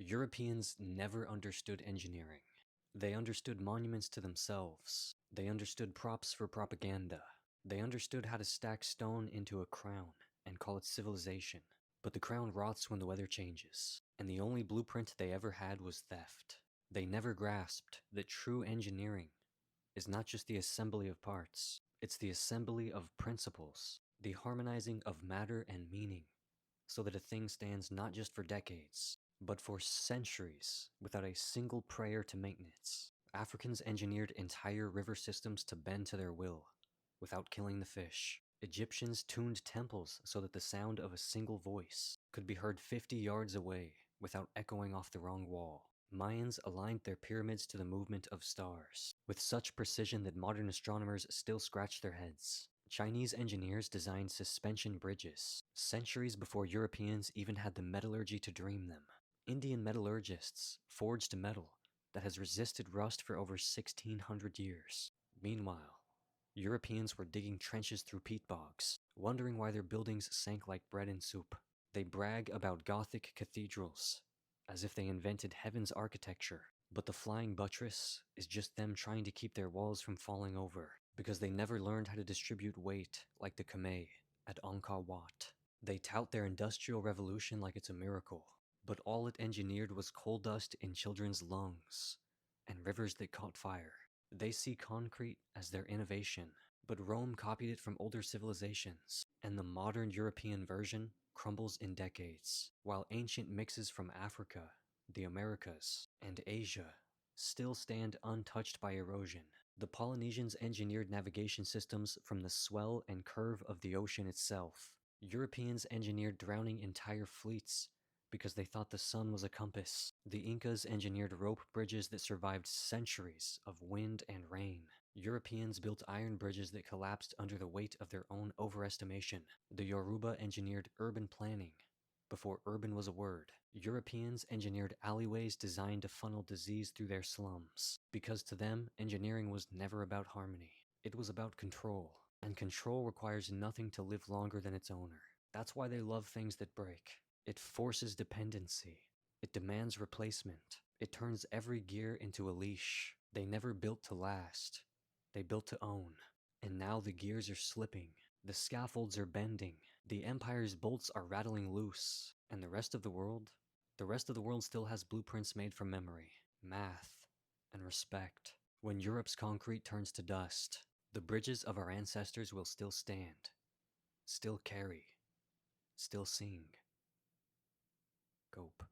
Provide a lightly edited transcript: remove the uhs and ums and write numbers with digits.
Europeans never understood engineering. They understood monuments to themselves. They understood props for propaganda. They understood how to stack stone into a crown and call it civilization. But the crown rots when the weather changes, and the only blueprint they ever had was theft. They never grasped that true engineering is not just the assembly of parts, it's the assembly of principles, the harmonizing of matter and meaning, so that a thing stands not just for decades, but for centuries without a single prayer to maintenance. Africans engineered entire river systems to bend to their will, without killing the fish. Egyptians tuned temples so that the sound of a single voice could be heard 50 yards away without echoing off the wrong wall. Mayans aligned their pyramids to the movement of stars, with such precision that modern astronomers still scratch their heads. Chinese engineers designed suspension bridges, centuries before Europeans even had the metallurgy to dream them. Indian metallurgists forged metal that has resisted rust for over 1600 years. Meanwhile, Europeans were digging trenches through peat bogs, wondering why their buildings sank like bread in soup. They brag about Gothic cathedrals, as if they invented heaven's architecture. But the flying buttress is just them trying to keep their walls from falling over, because they never learned how to distribute weight like the Khmer at Angkor Wat. They tout their industrial revolution like it's a miracle, but all it engineered was coal dust in children's lungs and rivers that caught fire. They see concrete as their innovation, but Rome copied it from older civilizations, and the modern European version crumbles in decades, while ancient mixes from Africa, the Americas, and Asia still stand untouched by erosion. The Polynesians engineered navigation systems from the swell and curve of the ocean itself. Europeans engineered drowning entire fleets because they thought the sun was a compass. The Incas engineered rope bridges that survived centuries of wind and rain. Europeans built iron bridges that collapsed under the weight of their own overestimation. The Yoruba engineered urban planning before urban was a word. Europeans engineered alleyways designed to funnel disease through their slums, because to them, engineering was never about harmony. It was about control, and control requires nothing to live longer than its owner. That's why they love things that break. It forces dependency. It demands replacement. It turns every gear into a leash. They never built to last. They built to own. And now the gears are slipping. The scaffolds are bending. The Empire's bolts are rattling loose. And the rest of the world? The rest of the world still has blueprints made from memory, math, and respect. When Europe's concrete turns to dust, the bridges of our ancestors will still stand, still carry, still sing. Cope.